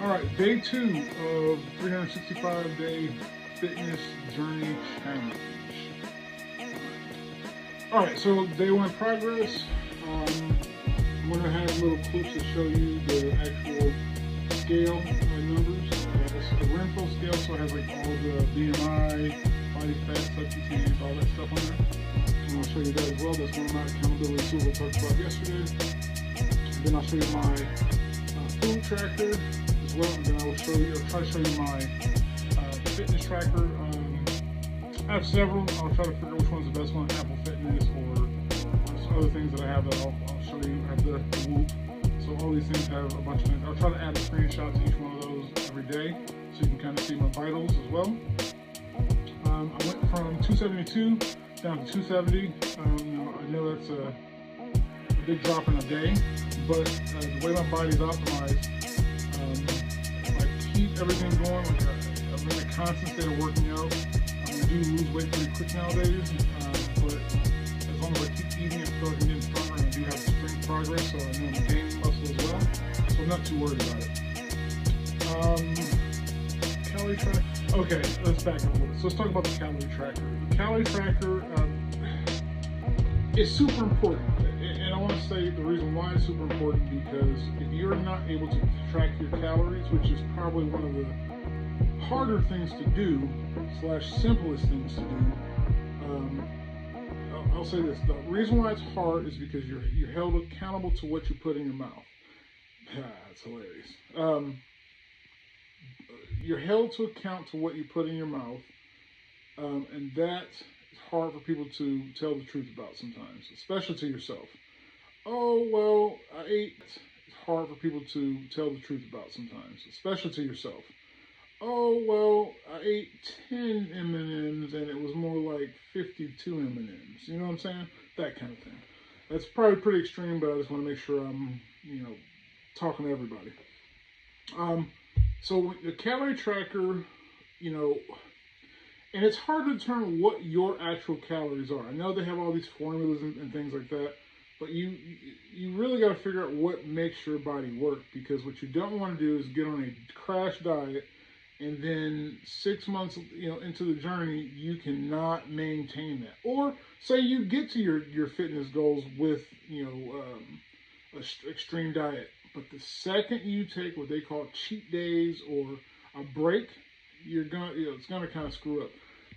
All right, day 2 of 365-day fitness journey challenge. All right, so day 1 progress. I'm going to have little clips to show you the actual scale numbers. This is the Renfro scale, so it has like all the BMI, body fat, subcutaneous, all that stuff on there. I'm going to show you that as well. That's one of my accountability tools I talked about yesterday. Then I'll show you my food tracker as well, and then I will show you, or try to show you my fitness tracker. I have several. I'll try to figure out which one's the best one, Apple Fitness or some other things that I have that I'll show you. I have the Whoop. So all these things have a bunch of things. I'll try to add a screenshot to each one of those every day so you can kind of see my vitals as well. I went from 272 down to 270. I know that's a big drop in a day, but the way my body's optimized, if I keep everything going, like I'm in a constant state of working out. I do lose weight pretty quick nowadays, but as long as I keep eating, I feel like I'm getting stronger, and I do have strength progress, so I know I'm gaining muscle as well, so I'm not too worried about it. Calorie tracker. Okay, let's back up a little bit. So let's talk about the calorie tracker. The calorie tracker is super important. And I want to say the reason why it's super important, because if you're not able to track your calories, which is probably one of the harder things to do / simplest things to do, I'll say this: the reason why it's hard is because you're held accountable to what you put in your mouth. That's hilarious. You're held to account to what you put in your mouth, and that's hard for people to tell the truth about sometimes, especially to yourself. Oh, well, I ate. It's hard for people to tell the truth about sometimes, especially to yourself. Oh, well, I ate 10 M&Ms and it was more like 52 M&Ms. You know what I'm saying? That kind of thing. That's probably pretty extreme, but I just want to make sure I'm, talking to everybody. So the calorie tracker, and it's hard to determine what your actual calories are. I know they have all these formulas and things like that, but you really got to figure out what makes your body work, because what you don't want to do is get on a crash diet and then 6 months into the journey you cannot maintain that. Or say you get to your fitness goals with a extreme diet, but the second you take what they call cheat days or a break, it's gonna kind of screw up.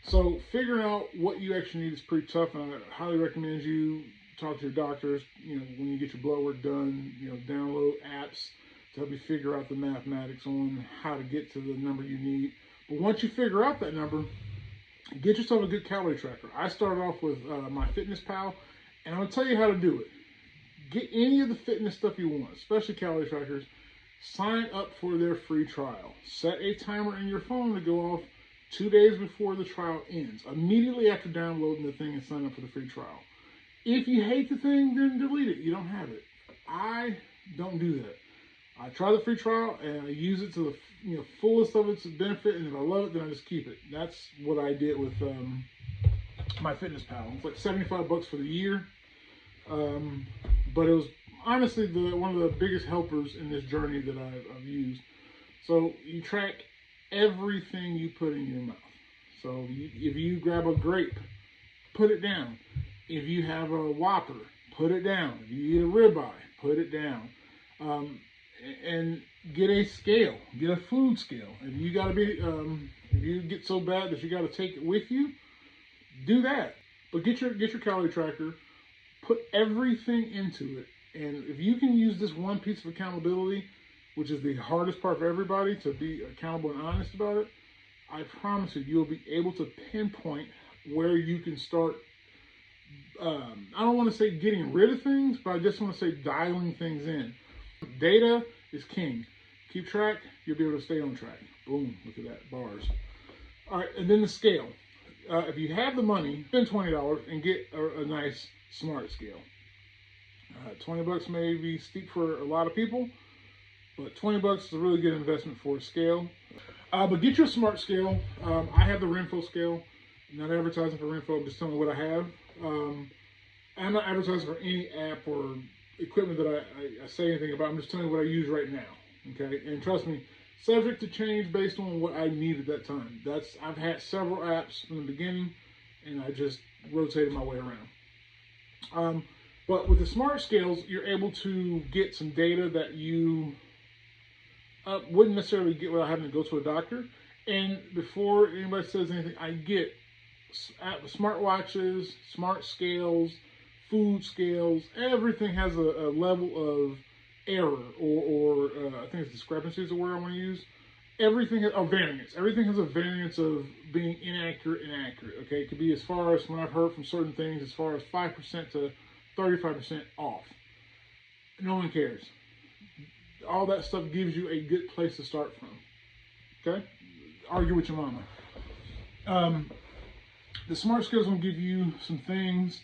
So figuring out what you actually need is pretty tough, and I highly recommend you talk to your doctors. When you get your blood work done, download apps to help you figure out the mathematics on how to get to the number you need. But once you figure out that number, get yourself a good calorie tracker. I started off with MyFitnessPal, and I'm gonna tell you how to do it. Get any of the fitness stuff you want, especially calorie trackers. Sign up for their free trial. Set a timer in your phone to go off 2 days before the trial ends, immediately after downloading the thing, and sign up for the free trial. If you hate the thing, then delete it. You don't have it. I don't do that. I try the free trial and I use it to the fullest of its benefit, and if I love it, then I just keep it. That's what I did with MyFitnessPal. It's like $75 for the year, but it was honestly one of the biggest helpers in this journey that I've used. So you track everything you put in your mouth. So if you grab a grape, put it down. If you have a Whopper, put it down. If you eat a ribeye, put it down. And get a scale, get a food scale. If you gotta be, if you get so bad that you gotta take it with you, do that. But get your calorie tracker, put everything into it, and if you can use this one piece of accountability, which is the hardest part for everybody, to be accountable and honest about it, I promise you'll be able to pinpoint where you can start. I don't want to say getting rid of things, but I just want to say dialing things in. Data is king. Keep track, you'll be able to stay on track. Boom, look at that, bars. All right, and then the scale. If you have the money, spend $20 and get a nice smart scale. $20 may be steep for a lot of people, but $20 is a really good investment for a scale. But get your smart scale. I have the Renfro scale. I'm not advertising for Renfro, I'm just telling you what I have. I'm not advertising for any app or equipment that I say anything about. I'm just telling you what I use right now. Okay, and trust me, subject to change based on what I need at that time. I've had several apps from the beginning, and I just rotated my way around. But with the smart scales, you're able to get some data that you wouldn't necessarily get without having to go to a doctor. And before anybody says anything, I get smartwatches, smart scales, food scales. Everything has a level of error, or I think it's discrepancy is the word I want to use. Everything has a variance. Everything has a variance of being inaccurate and accurate. Okay, it could be as far as, when I've heard from certain things, as far as 5% to 35% off. No one cares. All that stuff gives you a good place to start from. Okay, argue with your mama. The smart scales will give you some things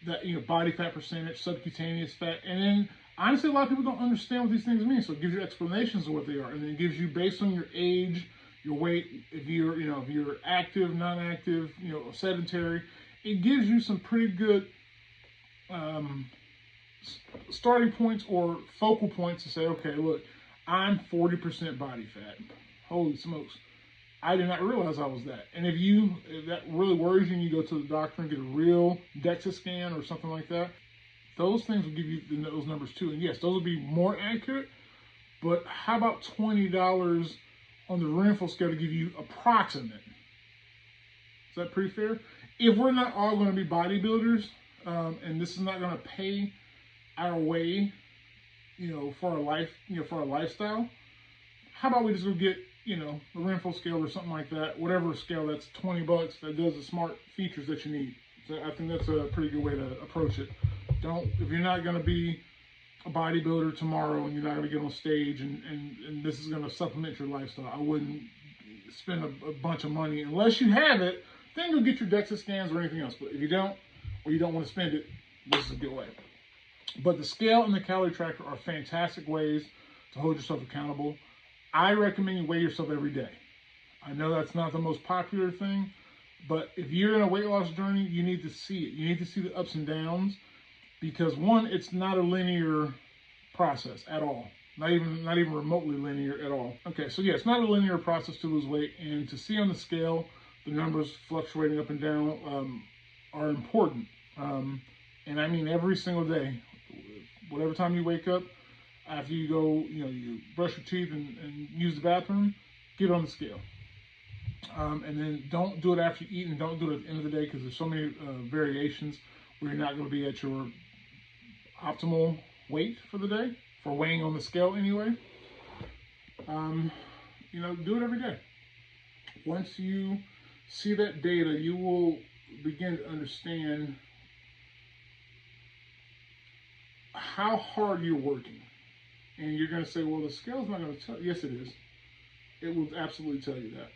that, body fat percentage, subcutaneous fat, and then honestly, a lot of people don't understand what these things mean. So it gives you explanations of what they are, and then it gives you, based on your age, your weight, if you're active, non-active, sedentary, it gives you some pretty good starting points or focal points to say, okay, look, I'm 40% body fat. Holy smokes. I did not realize I was that. And if that really worries you and you go to the doctor and get a real DEXA scan or something like that, those things will give you those numbers too. And yes, those will be more accurate, but how about $20 on the Renfrew scale to give you approximate? Is that pretty fair? If we're not all going to be bodybuilders, and this is not going to pay our way, for our life, for our lifestyle, how about we just go get, the Renfrew scale or something like that, whatever scale that's $20 that does the smart features that you need. So I think that's a pretty good way to approach it. If you're not going to be a bodybuilder tomorrow and you're not going to get on stage and this is going to supplement your lifestyle, I wouldn't spend a bunch of money unless you have it. Then go get your DEXA scans or anything else. But if you don't, or you don't want to spend it, this is a good way. But the scale and the calorie tracker are fantastic ways to hold yourself accountable. I recommend you weigh yourself every day. I know that's not the most popular thing, but if you're in a weight loss journey, you need to see it. You need to see the ups and downs, because one, it's not a linear process at all. Not even remotely linear at all. Okay, so yeah, it's not a linear process to lose weight, and to see on the scale the numbers fluctuating up and down are important. And I mean every single day, whatever time you wake up, after you go, you brush your teeth and use the bathroom, get on the scale. And then don't do it after you eat, and don't do it at the end of the day, because there's so many variations where you're not going to be at your optimal weight for the day, for weighing on the scale anyway. Do it every day. Once you see that data, you will begin to understand how hard you're working. And you're going to say, well, the scale's not going to tell you. Yes, it is. It will absolutely tell you that.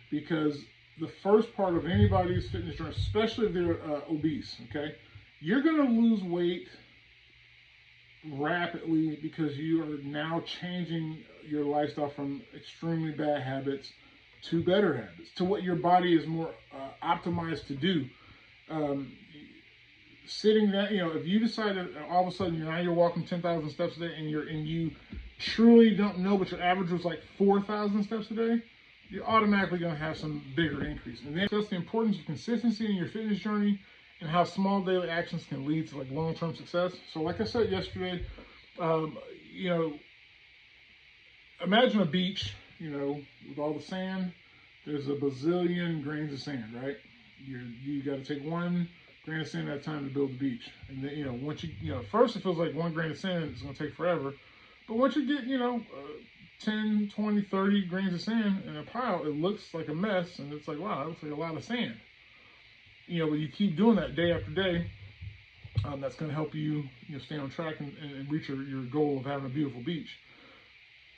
Because the first part of anybody's fitness journey, especially if they're obese, okay, you're going to lose weight rapidly because you are now changing your lifestyle from extremely bad habits to better habits, to what your body is more optimized to do. Sitting down, if you decide that all of a sudden now you're walking 10,000 steps a day, and you truly don't know, but your average was like 4,000 steps a day, you're automatically going to have some bigger increase. And then that's the importance of consistency in your fitness journey, and how small daily actions can lead to like long-term success. So like I said yesterday, imagine a beach, with all the sand. There's a bazillion grains of sand, right? You got to take one grain of sand at a time to build the beach. And then, once at first it feels like one grain of sand is going to take forever. But once you get, 10, 20, 30 grains of sand in a pile, it looks like a mess. And it's like, wow, that looks like a lot of sand. But you keep doing that day after day, that's going to help you, stay on track and reach your goal of having a beautiful beach.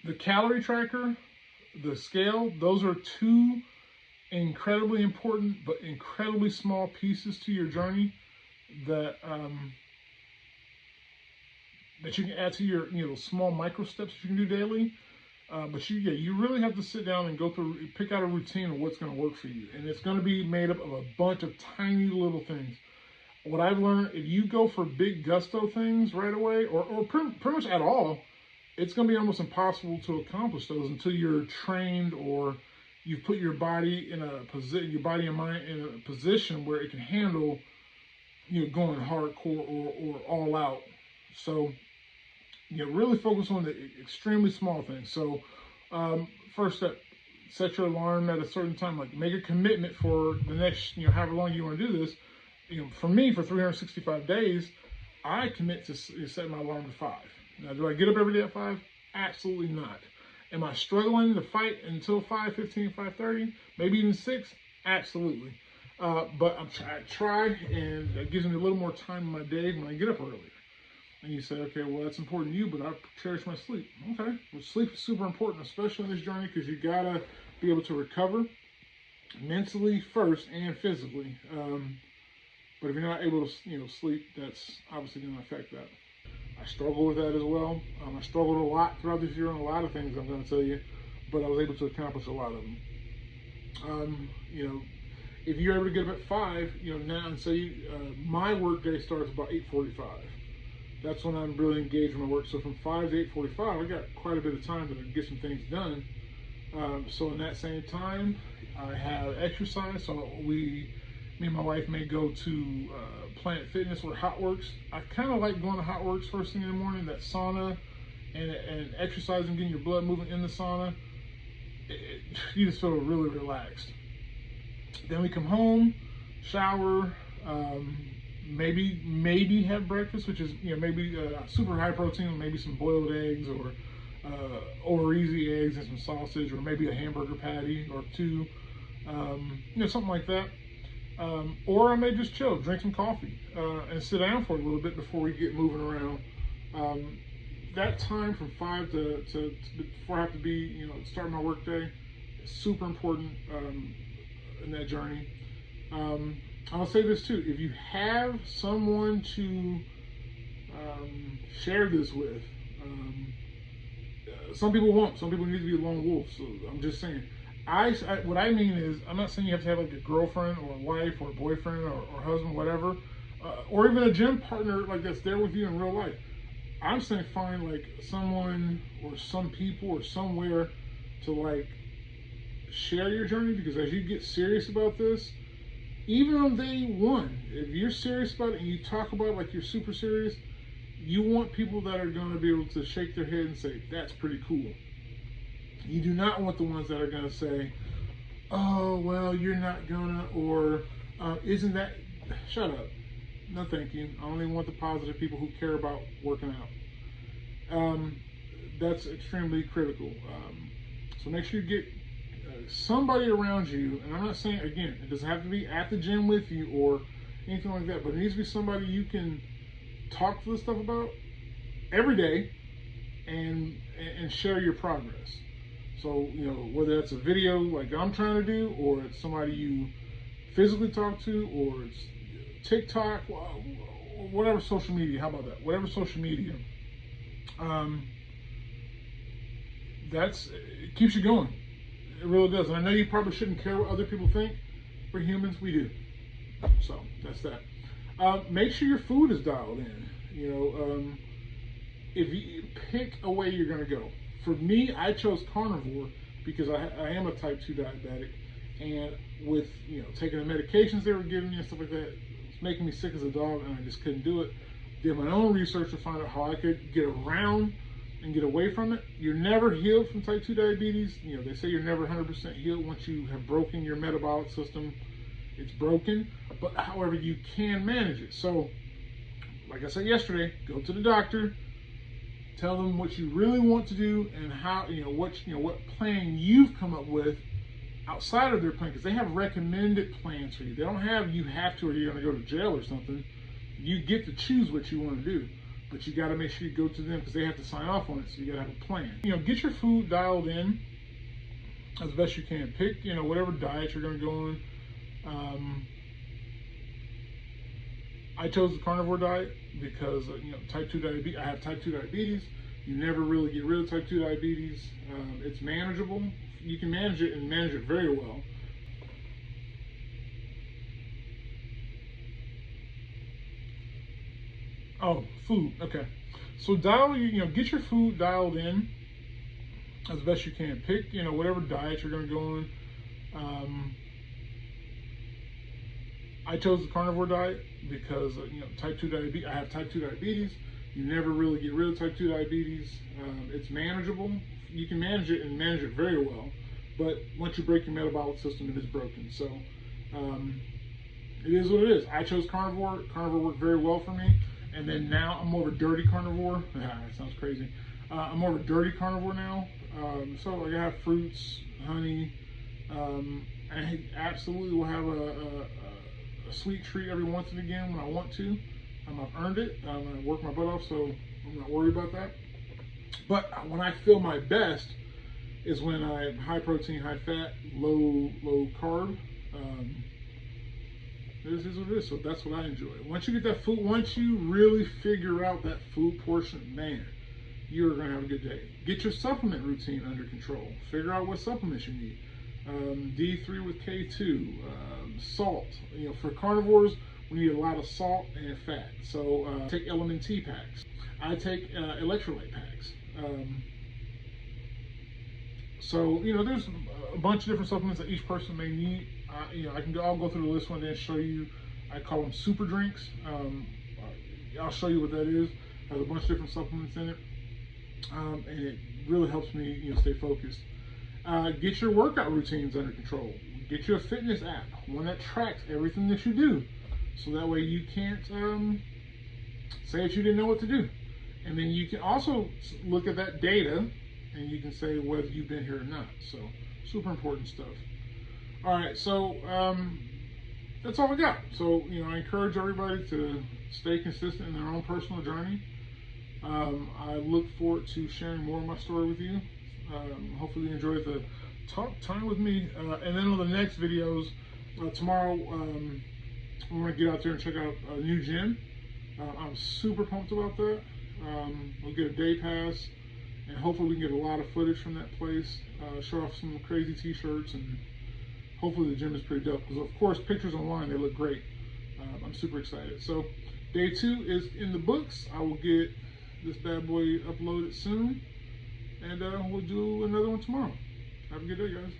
The calorie tracker, the scale, those are two incredibly important but incredibly small pieces to your journey that that you can add to your small micro steps that you can do daily. But you really have to sit down and go through, pick out a routine of what's going to work for you, and it's going to be made up of a bunch of tiny little things. What I've learned, if you go for big gusto things right away, or pretty much at all, it's going to be almost impossible to accomplish those until you're trained, or you've put your body in a position, your body and mind in a position where it can handle, going hardcore or all out. So, really focus on the extremely small things. So, first step, set your alarm at a certain time. Like, make a commitment for the next, however long you want to do this. For me, for 365 days, I commit to set my alarm to 5. Now, do I get up every day at 5? Absolutely not. Am I struggling to fight until 5:15, 5:30, maybe even 6? Absolutely. But I try, and it gives me a little more time in my day when I get up earlier. And you say, okay, well, that's important to you, but I cherish my sleep. Okay, well, sleep is super important, especially on this journey, because you gotta be able to recover mentally first and physically. But if you're not able to, sleep, that's obviously going to affect that. I struggle with that as well. I struggled a lot throughout this year on a lot of things, I'm going to tell you, but I was able to accomplish a lot of them. If you're able to get up at 5, now, and say my work day starts about 8:45. That's when I'm really engaged in my work. So from 5 to 8:45, I got quite a bit of time to get some things done. So in that same time, I have exercise. So me and my wife may go to Planet Fitness or Hot Works. I kind of like going to Hot Works first thing in the morning, that sauna, and exercising, getting your blood moving in the sauna. You just feel really relaxed. Then we come home, shower, maybe have breakfast, which is maybe super high protein, maybe some boiled eggs, or over easy eggs and some sausage, or maybe a hamburger patty or two, something like that. Or I may just chill, drink some coffee, and sit down for a little bit before we get moving around. That time from 5 to before I have to be, start my work day, is super important in that journey. I'll say this too: if you have someone to share this with, some people won't. Some people need to be lone wolves. So I'm just saying. What I mean is, I'm not saying you have to have like a girlfriend or a wife or a boyfriend or husband, whatever, or even a gym partner like that's there with you in real life. I'm saying find like someone or some people or somewhere to like share your journey, because as you get serious about this, even on day one, if you're serious about it and you talk about it like you're super serious, you want people that are going to be able to shake their head and say, that's pretty cool. You do not want the ones that are going to say, oh, well, you're not gonna, or isn't that, shut up. No, thank you. I only want the positive people who care about working out. That's extremely critical. So make sure you get somebody around you, and I'm not saying, again, it doesn't have to be at the gym with you or anything like that, but it needs to be somebody you can talk to this stuff about every day and share your progress. So, whether that's a video like I'm trying to do, or it's somebody you physically talk to, or it's TikTok, or whatever social media, how about that? Whatever social media, it keeps you going. It really does. And I know you probably shouldn't care what other people think. We're humans, we do. So, that's that. Make sure your food is dialed in. If you pick a way you're going to go. For me, I chose carnivore because I am a type 2 diabetic, and with taking the medications they were giving me and stuff like that, it's making me sick as a dog, and I just couldn't do it. Did my own research to find out how I could get around and get away from it. You're never healed from type 2 diabetes. They say you're never 100% healed once you have broken your metabolic system. It's broken, but however, you can manage it. So, like I said yesterday, go to the doctor. Tell them what you really want to do and how, what plan you've come up with outside of their plan, because they have recommended plans for you. They don't have you have to or you're going to go to jail or something. You get to choose what you want to do, but you got to make sure you go to them because they have to sign off on it. So you got to have a plan. Get your food dialed in as best you can. Pick, whatever diet you're going to go on. I chose the carnivore diet because type 2 diabetes. I have type 2 diabetes. You never really get rid of type 2 diabetes. It's manageable. You can manage it and manage it very well. Oh, food. Okay. So get your food dialed in as best you can. Pick, whatever diet you're going to go on. I chose the carnivore diet because type 2 diabetes. I have type 2 diabetes. You never really get rid of type 2 diabetes. It's manageable. You can manage it and manage it very well. But once you break your metabolic system, it is broken. So it is what it is. I chose carnivore. Carnivore worked very well for me. And then now I'm more of a dirty carnivore. That sounds crazy. I'm more of a dirty carnivore now. So like I have fruits, honey. I absolutely will have a sweet treat every once and again when I want to. I've earned it. I work my butt off, so I'm not worried about that. But when I feel my best is when I'm high protein, high fat, low carb. This is what it is. So that's what I enjoy. Once you get that food, once you really figure out that food portion, man, you're gonna have a good day. Get your supplement routine under control. Figure out what supplements you need. D3 with K2, salt. For carnivores, we need a lot of salt and fat. So take LMNT packs. I take electrolyte packs. So there's a bunch of different supplements that each person may need. I'll go through the list one day and show you. I call them super drinks. I'll show you what that is. It has a bunch of different supplements in it, and it really helps me stay focused. Get your workout routines under control. Get you a fitness app, one that tracks everything that you do, so that way you can't say that you didn't know what to do. And then you can also look at that data and you can say whether you've been here or not. So super important stuff. All right, so that's all I got. So I encourage everybody to stay consistent in their own personal journey. I look forward to sharing more of my story with you. Hopefully you enjoyed the time with me. And then on the next videos, tomorrow, we're going to get out there and check out a new gym. I'm super pumped about that. We'll get a day pass, and hopefully we can get a lot of footage from that place, show off some crazy t-shirts, and hopefully the gym is pretty dope. Because of course, pictures online, they look great. I'm super excited. So day 2 is in the books. I will get this bad boy uploaded soon. And we'll do another one tomorrow. Have a good day, guys.